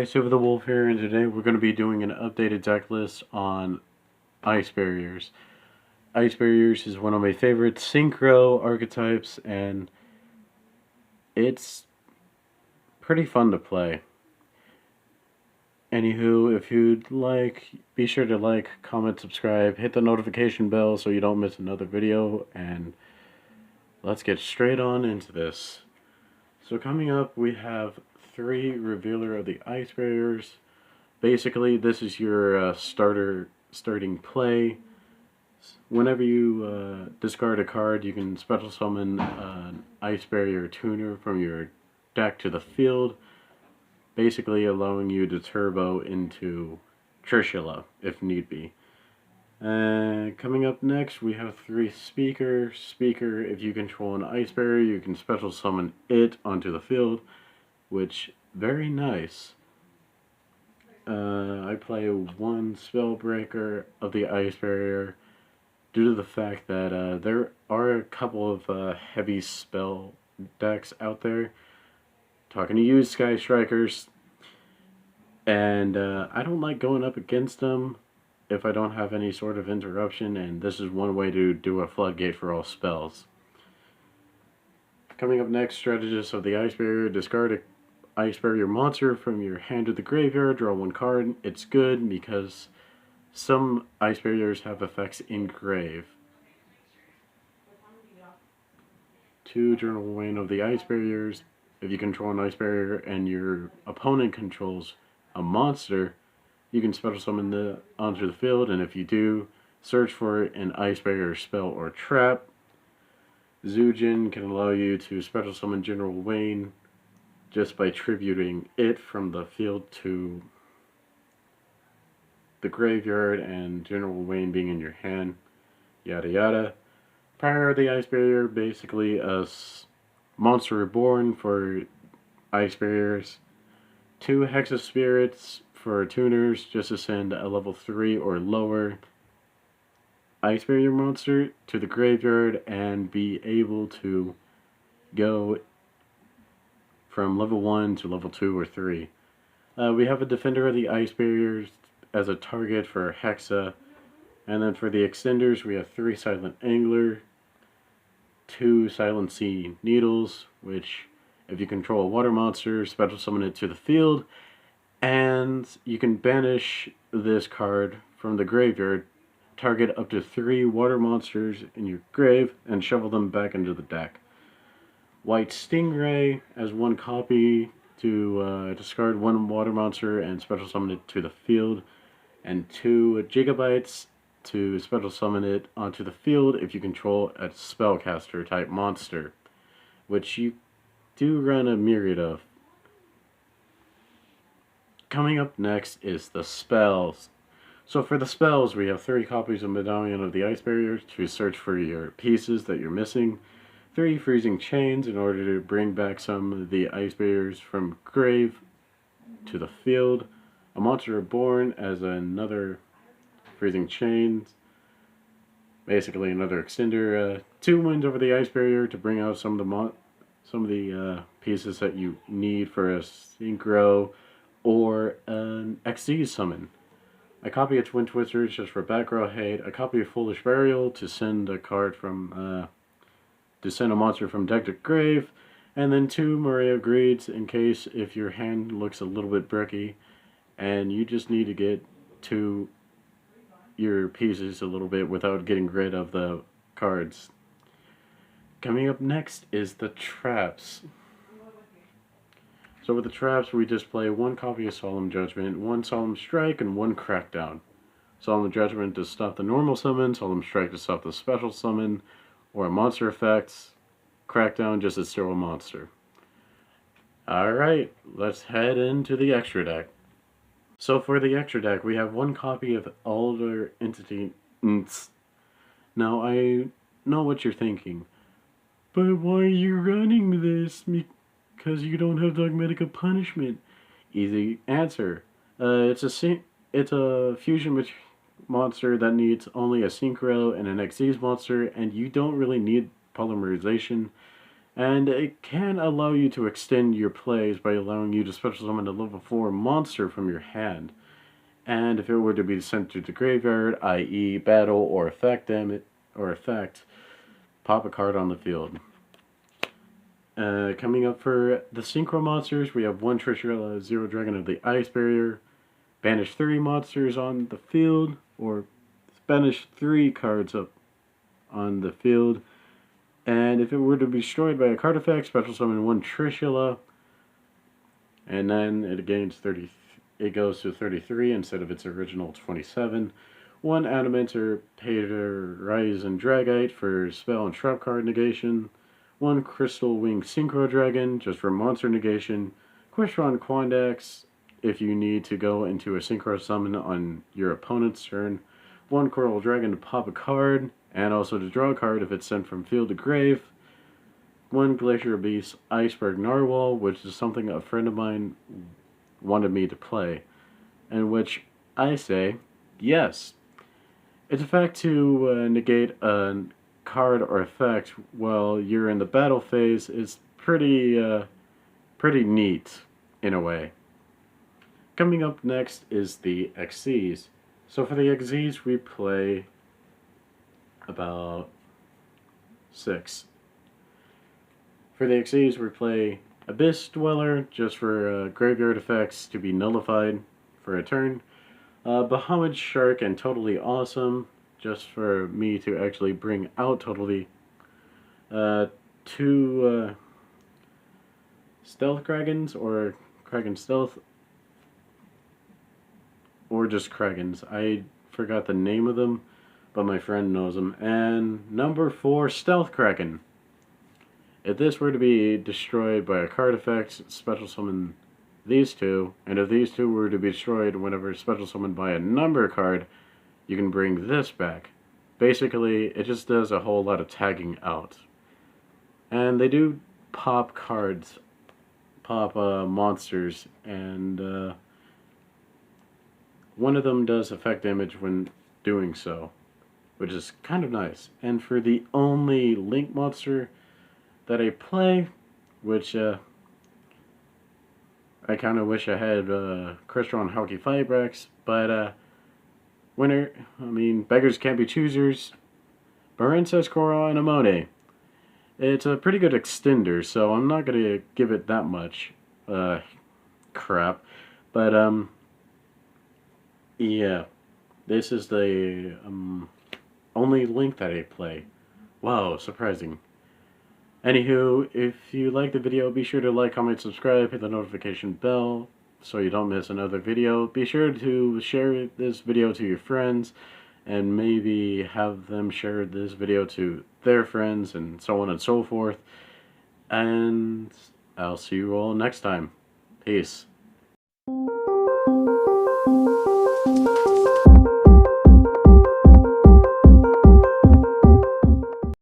guys, Silver the Wolf here, and today we're going to be doing an updated deck list on Ice Barriers. Ice Barriers is one of my favorite synchro archetypes, and it's pretty fun to play. Anywho, if you'd like, be sure to like, comment, subscribe, hit the notification bell so you don't miss another video, and let's get straight on into this. So coming up, we have 3 Revealer of the Ice Barriers. Basically, this is your starting play. Whenever you discard a card, you can special summon an Ice Barrier tuner from your deck to the field, basically allowing you to turbo into Trishula if need be. Coming up next, we have 3 Speaker. Speaker, if you control an Ice Barrier, you can special summon it onto the field, which, very nice. I play 1 Spellbreaker of the Ice Barrier due to the fact that there are a couple of heavy spell decks out there. Talking to you, Sky Strikers. And I don't like going up against them if I don't have any sort of interruption, and this is one way to do a floodgate for all spells. Coming up next, Strategist of the Ice Barrier. Discard a Ice Barrier monster from your hand to the graveyard, draw 1 card. It's good because some Ice Barriers have effects in grave. 2 Journal Wane of the Ice Barriers. If you control an Ice Barrier and your opponent controls a monster, you can special summon it onto the field, and if you do, search for an Ice Barrier spell or trap. Zujin can allow you to special summon General Wayne just by tributing it from the field to the graveyard, and General Wayne being in your hand, yada yada. Prior to the Ice Barrier, basically a monster reborn for Ice Barriers. 2 Hexa Spirits for tuners, just to send a level 3 or lower Ice Barrier monster to the graveyard and be able to go from level 1 to level 2 or 3. We have a Defender of the Ice Barriers as a target for Hexa, and then for the extenders we have 3 Silent Angler, 2 Silent Sea Needles, which if you control a water monster, special summon it to the field, and you can banish this card from the graveyard, target up to 3 water monsters in your grave, and shovel them back into the deck. White Stingray as 1 copy to discard 1 water monster and special summon it to the field, and 2 Gigabytes to special summon it onto the field if you control a spellcaster type monster, which you do run a myriad of. Coming up next is the spells. So for the spells, we have 3 copies of Medallion of the Ice Barrier to search for your pieces that you're missing, 3 Freezing Chains in order to bring back some of the Ice Barriers from grave to the field, a Monster Reborn as another Freezing Chains, basically another extender, 2 Winds over the Ice Barrier to bring out some of the pieces that you need for a synchro or an XD summon. A copy of Twin Twisters just for back row hate, a copy of Foolish Burial to send a card from to send a monster from deck to grave, and then 2 Maria Greeds in case if your hand looks a little bit bricky and you just need to get to your pieces a little bit without getting rid of the cards. Coming up next is the traps. So with the traps, we just play 1 copy of Solemn Judgment, 1 Solemn Strike, and 1 Crackdown. Solemn Judgment to stop the normal summon, Solemn Strike to stop the special summon, or monster effects, Crackdown just to steal a monster. Alright, let's head into the extra deck. So for the extra deck, we have 1 copy of Elder Entity. Now I know what you're thinking. But why are you running this? Because you don't have Dogmatic Punishment. Easy answer. It's a fusion monster that needs only a synchro and an Xyz monster, and you don't really need polymerization. And it can allow you to extend your plays by allowing you to special summon a level 4 monster from your hand. And if it were to be sent to the graveyard, i.e. battle or effect pop a card on the field. Coming up for the Synchro monsters, we have 1 Trishula, 0 Dragon of the Ice Barrier, banish 3 monsters on the field, or banish 3 cards up on the field. And if it were to be destroyed by a card effect, special summon 1 Trishula, and then it gains 30. It goes to 33 instead of its original 27. 1 Adamant Pater Rise and Dragite for spell and trap card negation. 1 Crystal Wing Synchro Dragon just for monster negation. Quishron Quandax if you need to go into a Synchro Summon on your opponent's turn. 1 Coral Dragon to pop a card, and also to draw a card if it's sent from field to grave. 1 Glacier Beast Iceberg Narwhal, which is something a friend of mine wanted me to play, and which I say, yes. Its effect to negate a card or effect while you're in the battle phase is pretty neat, in a way. Coming up next is the XCs. So for the XCs, we play about 6. For the XCs, we play Abyss Dweller, just for graveyard effects to be nullified for a turn. Bahamut Shark and Totally Awesome, just for me to actually bring out Totally. 2 Stealth Kragans, or Kragan Stealth, or just Kragans. I forgot the name of them, but my friend knows them. And number 4, Stealth Kraken. If this were to be destroyed by a card effect, special summon these 2, and if these 2 were to be destroyed whenever special summoned by a number card, you can bring this back. Basically, it just does a whole lot of tagging out. And they do pop cards, pop monsters, and one of them does effect damage when doing so, which is kind of nice. And for the only Link monster that I play, which I kind of wish I had Crystron Hauki Fibrax, but beggars can't be choosers. Barensis, Korra, and Amone. It's a pretty good extender, so I'm not going to give it that much crap. But, yeah. This is the only Link that I play. Wow, surprising. Anywho, if you like the video, be sure to like, comment, subscribe, hit the notification bell so you don't miss another video. Be sure to share this video to your friends, and maybe have them share this video to their friends, and so on and so forth. And I'll see you all next time. Peace.